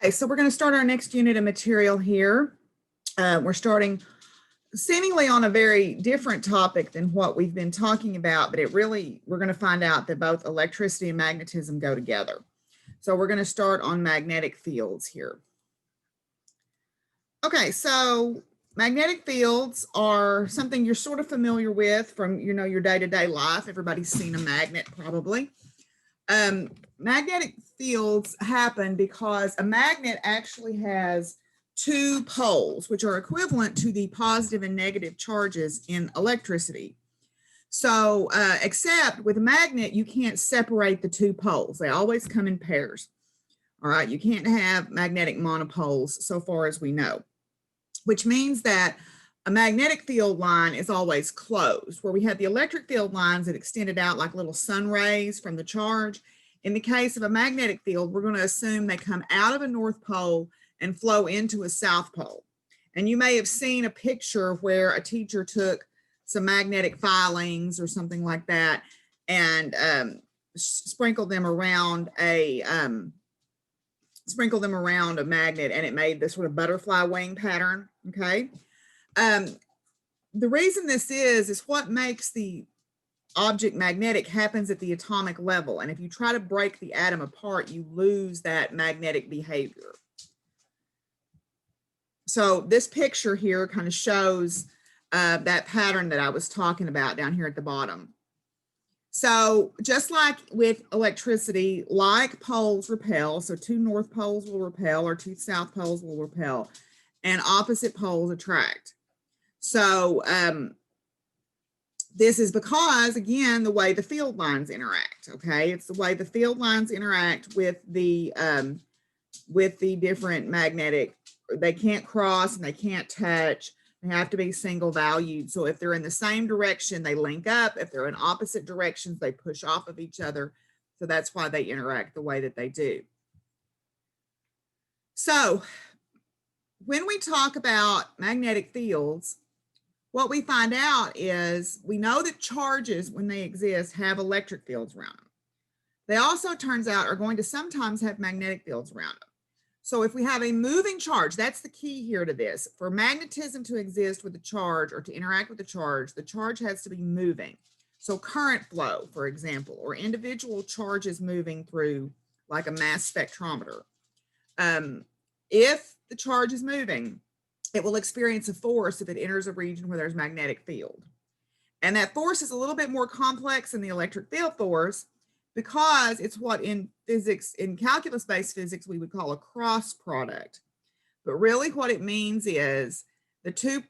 Okay, so we're going to start our next unit of material here. We're starting seemingly on a very different topic than what we've been talking about, but we're going to find out that both electricity and magnetism go together. So we're going to start on magnetic fields here. Okay, so magnetic fields are something you're sort of familiar with from, your day-to-day life. Everybody's seen a magnet probably. Magnetic fields happen because a magnet actually has two poles, which are equivalent to the positive and negative charges in electricity. So, except with a magnet, you can't separate the two poles. They always come in pairs. All right, you can't have magnetic monopoles so far as we know, which means that a magnetic field line is always closed, where we have the electric field lines that extended out like little sun rays from the charge. In the case of a magnetic field, we're going to assume they come out of a north pole and flow into a south pole. And you may have seen a picture where a teacher took some magnetic filings or something like that and sprinkled them around a magnet, and it made this sort of butterfly wing pattern. Okay. The reason this is what makes the object magnetic happens at the atomic level. And if you try to break the atom apart, you lose that magnetic behavior. So this picture here kind of shows that pattern that I was talking about down here at the bottom. So just like with electricity, like poles repel, so two north poles will repel or two south poles will repel, and opposite poles attract. So this is because, again, the way the field lines interact, okay? It's the way the field lines interact with the different magnetic, they can't cross and they can't touch. They have to be single valued. So if they're in the same direction, they link up. If they're in opposite directions, they push off of each other. So that's why they interact the way that they do. So when we talk about magnetic fields, what we find out is we know that charges, when they exist, have electric fields around them. They also, turns out, are going to sometimes have magnetic fields around them. So if we have a moving charge, that's the key here to this. For magnetism to exist with the charge or to interact with the charge has to be moving. So current flow, for example, or individual charges moving through like a mass spectrometer. If the charge is moving, it will experience a force if it enters a region where there's magnetic field. And that force is a little bit more complex than the electric field force because it's what in physics, in calculus-based physics, we would call a cross product. But really what it means is the two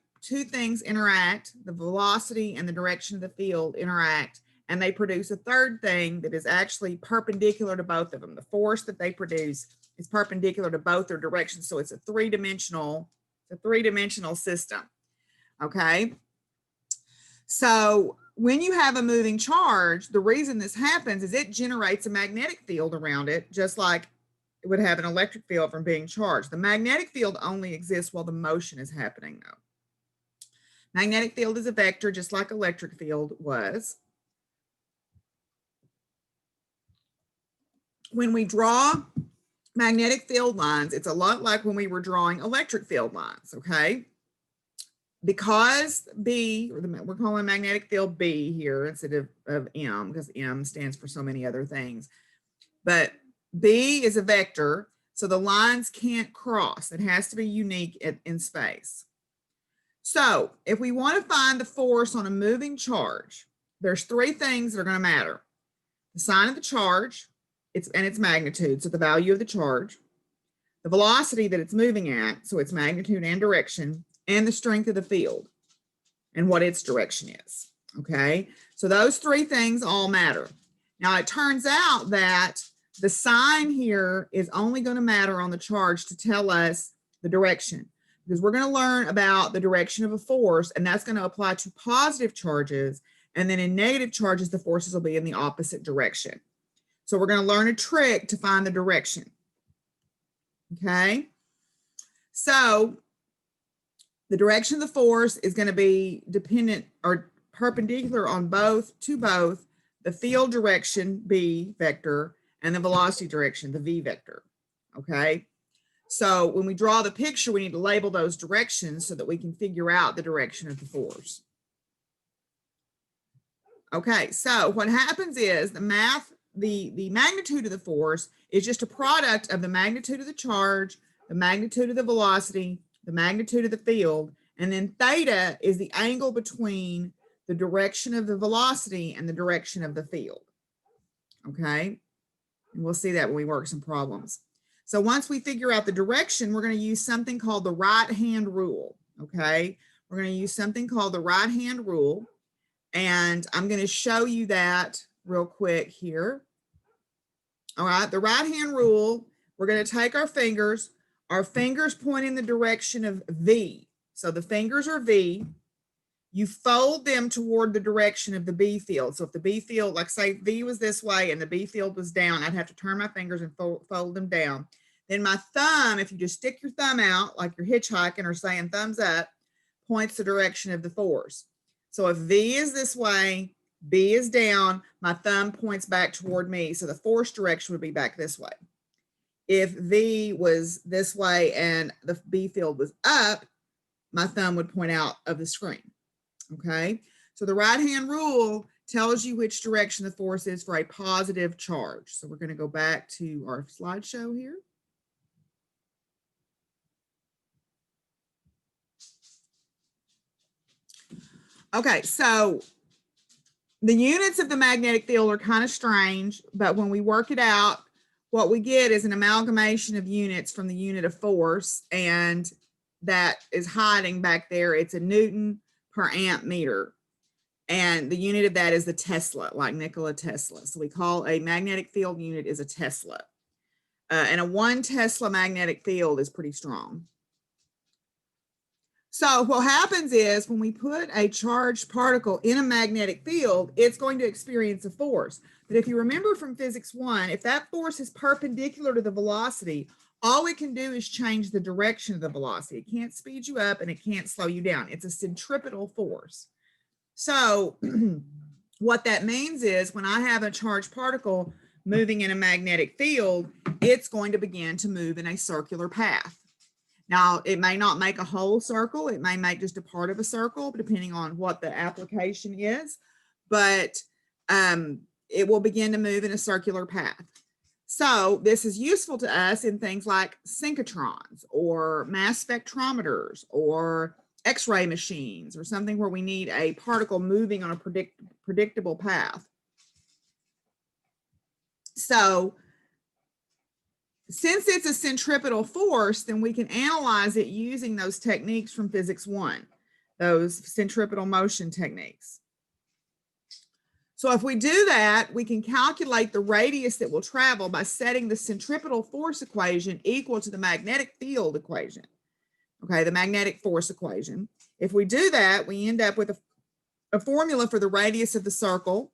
things interact, the velocity and the direction of the field interact, and they produce a third thing that is actually perpendicular to both of them. The force that they produce is perpendicular to both their directions. So it's a three-dimensional system, okay? So when you have a moving charge, the reason this happens is it generates a magnetic field around it, just like it would have an electric field from being charged. The magnetic field only exists while the motion is happening, though. Magnetic field is a vector, just like electric field was. When we draw magnetic field lines, it's a lot like when we were drawing electric field lines, okay? Because B, we're calling magnetic field B here instead of M, because M stands for so many other things. But B is a vector, so the lines can't cross. It has to be unique in space. So if we want to find the force on a moving charge, there's three things that are going to matter. The sign of the charge, and its magnitude, so the value of the charge, the velocity that it's moving at, so its magnitude and direction, and the strength of the field and what its direction is, okay? So those three things all matter. Now, it turns out that the sign here is only going to matter on the charge to tell us the direction, because we're going to learn about the direction of a force, and that's going to apply to positive charges, and then in negative charges, the forces will be in the opposite direction. So we're going to learn a trick to find the direction, okay? So the direction of the force is going to be dependent or perpendicular on both the field direction, B vector, and the velocity direction, the V vector, okay? So when we draw the picture, we need to label those directions so that we can figure out the direction of the force. Okay, so what happens is the magnitude of the force is just a product of the magnitude of the charge, the magnitude of the velocity, the magnitude of the field, and then theta is the angle between the direction of the velocity and the direction of the field. Okay, and we'll see that when we work some problems. So once we figure out the direction, we're going to use something called the right-hand rule. Okay, we're going to use something called the right-hand rule. And I'm going to show you that real quick here. All right, the right-hand rule, we're going to take our fingers point in the direction of V. So the fingers are V. You fold them toward the direction of the B field. So if the B field, like say V was this way and the B field was down, I'd have to turn my fingers and fold them down. Then my thumb, if you just stick your thumb out like you're hitchhiking or saying thumbs up, points the direction of the force. So if V is this way, B is down, my thumb points back toward me. So the force direction would be back this way. If V was this way and the B field was up, my thumb would point out of the screen. Okay, so the right-hand rule tells you which direction the force is for a positive charge. So we're going to go back to our slideshow here. Okay, so the units of the magnetic field are kind of strange, but when we work it out, what we get is an amalgamation of units from the unit of force, and that is hiding back there. It's a Newton per amp meter, and the unit of that is the Tesla, like Nikola Tesla. So we call a magnetic field unit is a Tesla, and a 1 Tesla magnetic field is pretty strong. So what happens is when we put a charged particle in a magnetic field, it's going to experience a force. But if you remember from physics 1, if that force is perpendicular to the velocity, all it can do is change the direction of the velocity. It can't speed you up and it can't slow you down. It's a centripetal force. So what that means is when I have a charged particle moving in a magnetic field, it's going to begin to move in a circular path. Now, it may not make a whole circle. It may make just a part of a circle, depending on what the application is, but it will begin to move in a circular path. So this is useful to us in things like synchrotrons or mass spectrometers or X-ray machines or something where we need a particle moving on a predictable path. So since it's a centripetal force, then we can analyze it using those techniques from physics 1, those centripetal motion techniques. So if we do that, we can calculate the radius that will travel by setting the centripetal force equation equal to the magnetic field equation. Okay, the magnetic force equation. If we do that, we end up with a formula for the radius of the circle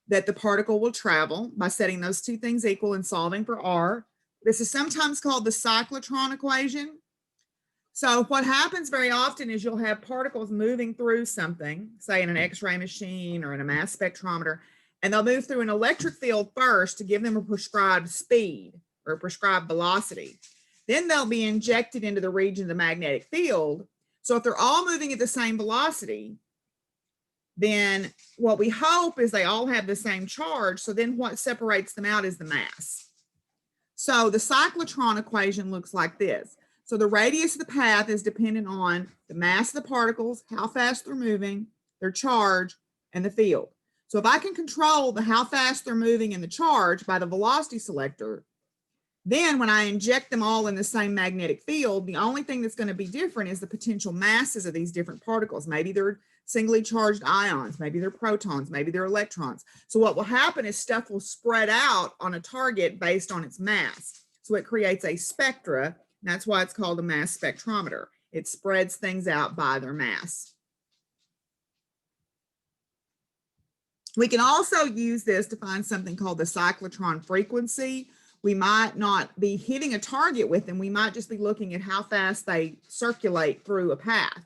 that the particle will travel by setting those two things equal and solving for r. This is sometimes called the cyclotron equation. So what happens very often is you'll have particles moving through something, say in an X-ray machine or in a mass spectrometer, and they'll move through an electric field first to give them a prescribed speed or a prescribed velocity. Then they'll be injected into the region of the magnetic field. So if they're all moving at the same velocity, then what we hope is they all have the same charge. So then what separates them out is the mass. So the cyclotron equation looks like this. So the radius of the path is dependent on the mass of the particles, how fast they're moving, their charge, and the field. So if I can control how fast they're moving and the charge by the velocity selector, then when I inject them all in the same magnetic field, the only thing that's going to be different is the potential masses of these different particles. Maybe they're singly charged ions, maybe they're protons, maybe they're electrons. So what will happen is stuff will spread out on a target based on its mass. So it creates a spectra. That's why it's called a mass spectrometer. It spreads things out by their mass. We can also use this to find something called the cyclotron frequency. We might not be hitting a target with them. We might just be looking at how fast they circulate through a path.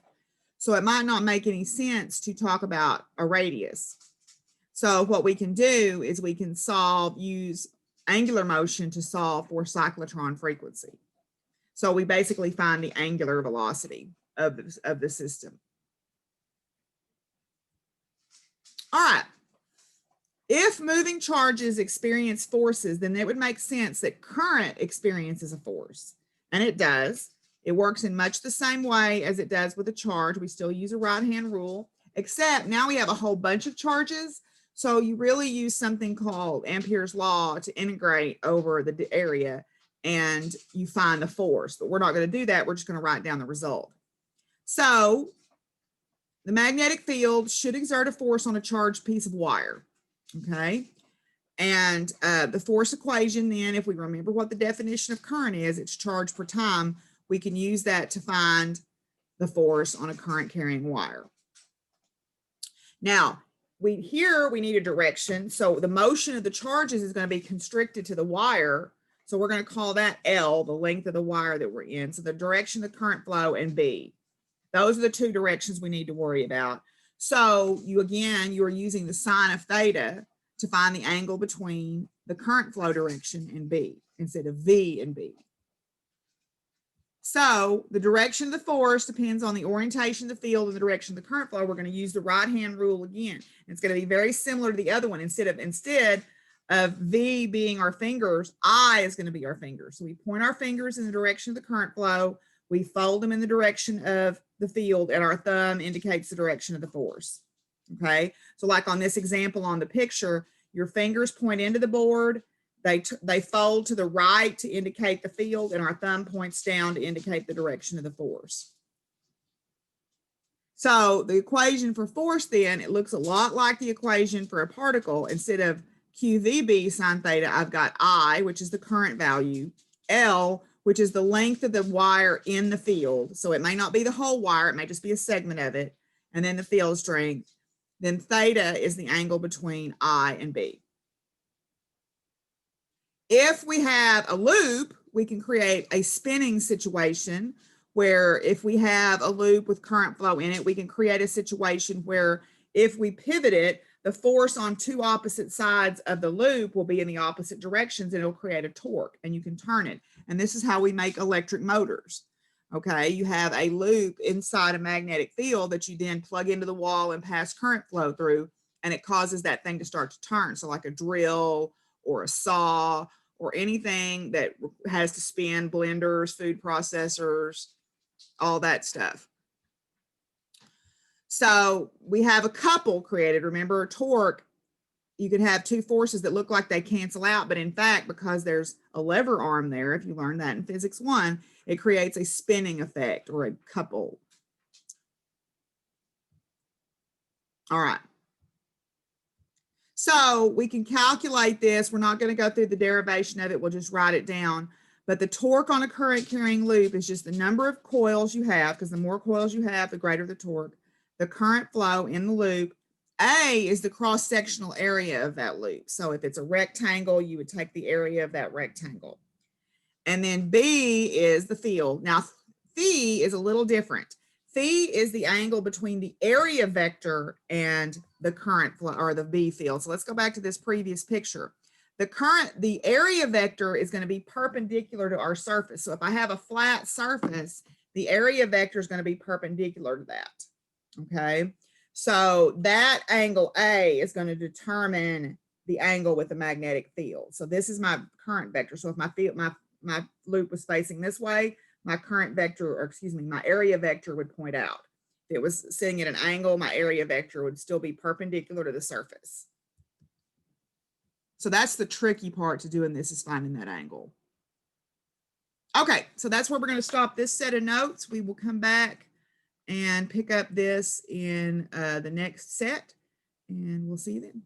So it might not make any sense to talk about a radius. So what we can do is we can use angular motion to solve for cyclotron frequency. So we basically find the angular velocity of the system. All right. If moving charges experience forces, then it would make sense that current experiences a force. And it does. It works in much the same way as it does with a charge. We still use a right-hand rule, except now we have a whole bunch of charges. So you really use something called Ampere's law to integrate over the area, and you find the force. But we're not going to do that. We're just going to write down the result. So the magnetic field should exert a force on a charged piece of wire. Okay. And the force equation, then, if we remember what the definition of current is, it's charge per time. We can use that to find the force on a current carrying wire. Now, we need a direction. So the motion of the charges is going to be constricted to the wire. So we're going to call that L, the length of the wire that we're in. So the direction of the current flow, and B. Those are the two directions we need to worry about. So you are using the sine of theta to find the angle between the current flow direction and B instead of V and B. So the direction of the force depends on the orientation of the field and the direction of the current flow. We're going to use the right-hand rule again. It's going to be very similar to the other one. Instead of V being our fingers, I is going to be our fingers. So we point our fingers in the direction of the current flow. We fold them in the direction of the field, and our thumb indicates the direction of the force. Okay, so like on this example on the picture, your fingers point into the board, they fold to the right to indicate the field, and our thumb points down to indicate the direction of the force. So the equation for force, then, it looks a lot like the equation for a particle. Instead of QVB sine theta, I've got I, which is the current value, L, which is the length of the wire in the field. So it may not be the whole wire, it may just be a segment of it, and then the field strength. Then theta is the angle between I and B. If we have a loop, we can create a spinning situation where if we have a loop with current flow in it, we can create a situation where if we pivot it, the force on two opposite sides of the loop will be in the opposite directions, and it'll create a torque, and you can turn it. And this is how we make electric motors. Okay, you have a loop inside a magnetic field that you then plug into the wall and pass current flow through, and it causes that thing to start to turn. So like a drill or a saw or anything that has to spin, blenders, food processors, all that stuff. So we have a couple created. Remember, a torque, you could have two forces that look like they cancel out, but in fact, because there's a lever arm there, if you learned that in physics 1, it creates a spinning effect or a couple. All right. So we can calculate this. We're not going to go through the derivation of it. We'll just write it down. But the torque on a current carrying loop is just the number of coils you have, because the more coils you have, the greater the torque. The current flow in the loop. A is the cross-sectional area of that loop. So if it's a rectangle, you would take the area of that rectangle. And then B is the field. Now, phi is a little different. Phi is the angle between the area vector and the current flow, or the B field. So let's go back to this previous picture. The area vector is going to be perpendicular to our surface. So if I have a flat surface, the area vector is going to be perpendicular to that. Okay, so that angle A is going to determine the angle with the magnetic field. So this is my current vector. So if my loop was facing this way, my current vector, or excuse me, my area vector would point out. If it was sitting at an angle, my area vector would still be perpendicular to the surface. So that's the tricky part to doing this, is finding that angle. Okay, so that's where we're going to stop this set of notes. We will come back and pick up this in the next set, and we'll see you then.